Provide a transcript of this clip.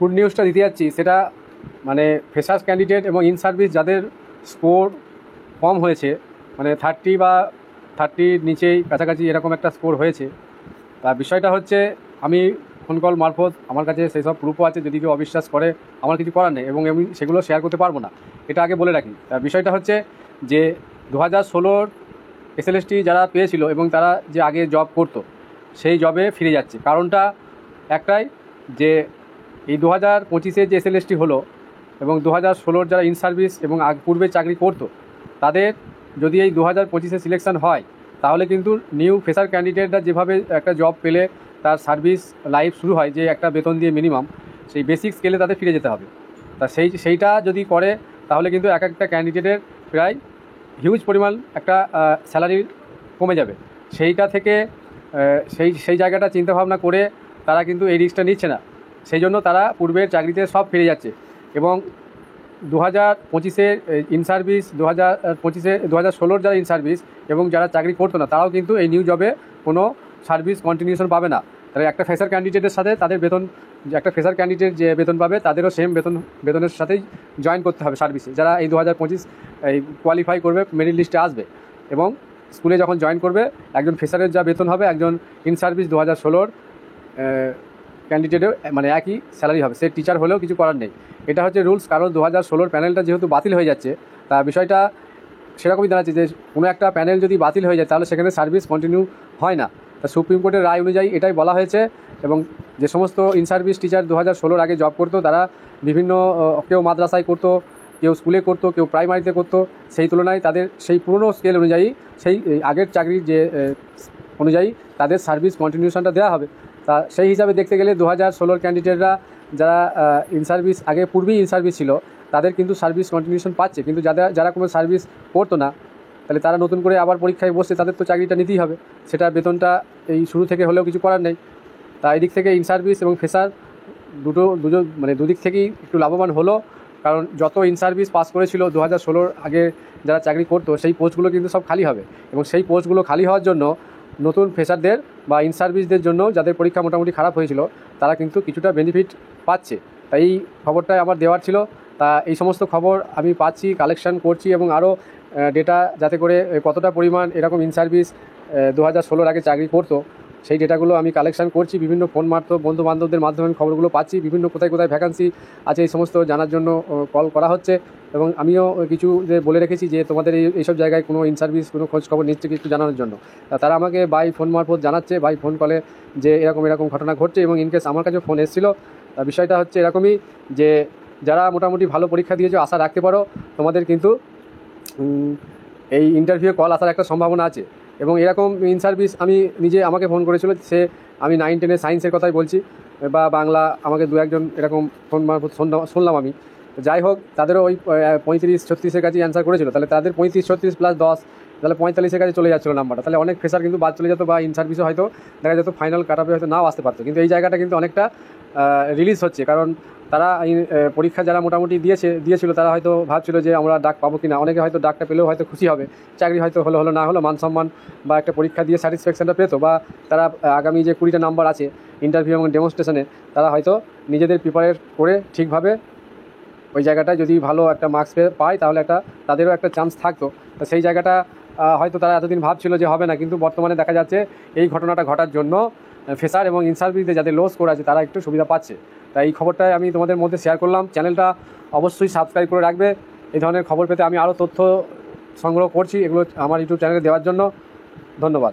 Good নিউজটা দিতে যাচ্ছি সেটা মানে ফ্রেশার্স ক্যান্ডিডেট এবং ইন সার্ভিস যাদের স্কোর কম হয়েছে, মানে 30 বা 30 নিচেই কাছাকাছি এরকম একটা স্কোর হয়েছে। তা বিষয়টা হচ্ছে, আমি ফোন কল মারফত আমার কাছে সেই সব প্রুফও আছে, যদি কেউ অবিশ্বাস করে আমার কিছু করার নেই এবং আমি সেগুলো শেয়ার করতে পারবো না, এটা আগে বলে রাখি। তা বিষয়টা হচ্ছে যে 2016 এসএলএসটি যারা পেয়েছিল এবং তারা যে আগে জব করতো সেই জবে ফিরে যাচ্ছে। কারণটা একটাই, যে এই 2025 যে এসএলএসটি হলো এবং 2016 যারা ইন সার্ভিস এবং পূর্বে চাকরি করতো তাদের যদি এই 2025 সিলেকশন হয়, তাহলে কিন্তু নিউ ফ্রেশার ক্যান্ডিডেটরা যেভাবে একটা জব পেলে তার সার্ভিস লাইফ শুরু হয়, যে একটা বেতন দিয়ে মিনিমাম, সেই বেসিক স্কেলে তাদের ফিরে যেতে হবে। তা সেইটা যদি করে তাহলে কিন্তু এক একটা ক্যান্ডিডেটের প্রায় হিউজ পরিমাণ একটা স্যালারি কমে যাবে। সেইটা থেকে সেই জায়গাটা চিন্তাভাবনা করে তারা কিন্তু এই রিস্কটা নিচ্ছে না, সেই জন্য তারা পূর্বের চাকরিতে সব ফিরে যাচ্ছে। এবং 2025 ইন সার্ভিস, 2016 যারা ইন সার্ভিস এবং যারা চাকরি করতো না তারাও কিন্তু এই নিউ জবে কোনো সার্ভিস কন্টিনিউশন পাবে না। তাহলে একটা ফ্রেশার ক্যান্ডিডেটের সাথে তাদের বেতন, যে একটা ফ্রেশার ক্যান্ডিডেট যে বেতন পাবে তাদেরও সেম বেতনের সাথেই জয়েন করতে হবে সার্ভিসে, যারা এই 2025 এই কোয়ালিফাই করবে, মেরিট লিস্টে আসবে এবং স্কুলে যখন জয়েন করবে একজন ফ্রেশারের যা বেতন হবে একজন ইন সার্ভিস 2016 ক্যান্ডিডেটেও মানে একই স্যালারি হবে, সে টিচার হলেও কিছু করার নেই। এটা হচ্ছে রুলস। কারণ 2016 প্যানেলটা যেহেতু বাতিল হয়ে যাচ্ছে, তা বিষয়টা সেরকমই দাঁড়াচ্ছে যে কোনো একটা প্যানেল যদি বাতিল হয়ে যায় তাহলে সেখানে সার্ভিস কন্টিনিউ হয় না। তা সুপ্রিম কোর্টের রায় অনুযায়ী এটাই বলা হয়েছে। এবং যে সমস্ত ইন সার্ভিস টিচার 2016 আগে জব করতো তারা বিভিন্ন, কেউ মাদ্রাসায় করতো, কেউ স্কুলে করতো, কেউ প্রাইমারিতে করতো, সেই তুলনায় তাদের সেই পুরনো স্কেল অনুযায়ী সেই আগের চাকরির যে অনুযায়ী তাদের সার্ভিস কন্টিনিউশনটা দেওয়া হবে। তা সেই হিসাবে দেখতে গেলে 2016 ক্যান্ডিডেটরা যারা ইন সার্ভিস আগে পূর্বেই ইন সার্ভিস ছিল তাদের কিন্তু সার্ভিস কন্টিনিউশন পাচ্ছে, কিন্তু যারা কোনো সার্ভিস করতো না তাহলে তারা নতুন করে আবার পরীক্ষায় বসছে, তাদের তো চাকরিটা নিতেই হবে, সেটা বেতনটা এই শুরু থেকে হলেও কিছু করার নেই। তা এই দিক থেকে ইন সার্ভিস এবং ফ্রেশার দুজন মানে দুদিক থেকেই একটু লাভবান হলো। কারণ যত ইন সার্ভিস পাস করেছিল 2016 আগে যারা চাকরি করতো সেই পোস্টগুলো কিন্তু সব খালি হবে এবং সেই পোস্টগুলো খালি হওয়ার জন্য নতুন ফ্রেশারদের বা ইন সার্ভিসদের জন্য যাদের পরীক্ষা মোটামুটি খারাপ হয়েছিল তারা কিন্তু কিছুটা বেনিফিট পাচ্ছে। তাই এই খবরটাই আমার দেওয়ার ছিল। তা এই সমস্ত খবর আমি পাচ্ছি, কালেকশন করছি এবং আরও ডেটা যাতে করে কতটা পরিমাণ এরকম ইন সার্ভিস 2016 আগে চাকরি করতো সেই ডেটাগুলো আমি কালেকশন করছি, বিভিন্ন ফোন মারতো বন্ধু বান্ধবদের মাধ্যমে আমি খবরগুলো পাচ্ছি, বিভিন্ন কোথায় কোথায় ভ্যাকান্সি আছে এই সমস্ত জানার জন্য কল করা হচ্ছে। এবং আমিও কিছু যে বলে রেখেছি যে তোমাদের এইসব জায়গায় কোনো ইন সার্ভিস কোনো খোঁজ খবর নিচ্ছে একটু জানানোর জন্য। তারা আমাকে বাই ফোন মারফত জানাচ্ছে, বাই ফোন কলে যে এরকম ঘটনা ঘটছে। এবং ইনকেস আমার কাছে ফোন এসেছিলো। বিষয়টা হচ্ছে এরকমই যে যারা মোটামুটি ভালো পরীক্ষা দিয়েছো আশা রাখতে পারো, তোমাদের কিন্তু এই ইন্টারভিউ কল আসার একটা সম্ভাবনা আছে। এবং এরকম ইন সার্ভিস আমি নিজে আমাকে ফোন করেছিল, আমি 9-10 সায়েন্সের কথাই বলছি, বা বাংলা আমাকে দু একজন এরকম ফোন মারফত শুনলাম আমি। যাই হোক, তাদেরও ওই 35-36-এর কাছে অ্যান্সার করেছিল, তাহলে তাদের 35-36 + 10 তাহলে 45-এর কাছে চলে যাচ্ছিলো নাম্বারটা। তাহলে অনেক ফ্রেশার কিন্তু বাদ চলে যেত বা ইন সার্ভিসও হয়তো দেখা যেত ফাইনাল কাট আপে হয়তো নাও আসতে পারতো। কিন্তু এই জায়গাটা কিন্তু অনেকটা রিলিজ হচ্ছে, কারণ তারা পরীক্ষা যারা মোটামুটি দিয়েছিল তারা হয়তো ভাবছিল যে আমরা ডাক পাবো কি না। অনেকে হয়তো ডাকটা পেলেও হয়তো খুশি হবে, চাকরি হয়তো হলো না হলো মান সম্মান বা একটা পরীক্ষা দিয়ে স্যাটিসফ্যাকশনটা পেতো, বা তারা আগামী যে 20টা নাম্বার আছে ইন্টারভিউ এবং ডেমনস্ট্রেশনে তারা হয়তো নিজেদের প্রিপারেট করে ঠিকভাবে ওই জায়গাটায় যদি ভালো একটা মার্কস পায় তাহলে তাদেরও একটা চান্স থাকতো। তো সেই জায়গাটা হয়তো তারা এতদিন ভাবছিল যে হবে না, কিন্তু বর্তমানে দেখা যাচ্ছে এই ঘটনাটা ঘটার জন্য ফ্রেশার এবং ইন সার্ভিসে যাদের লো স্কোর আছে তারা একটু সুবিধা পাচ্ছে। তাই এই খবরটাই আমি তোমাদের মধ্যে শেয়ার করলাম। চ্যানেলটা অবশ্যই সাবস্ক্রাইব করে রাখবে। এই ধরনের খবর পেতে আমি আরও তথ্য সংগ্রহ করছি, এগুলো আমার ইউটিউব চ্যানেলে দেওয়ার জন্য। ধন্যবাদ।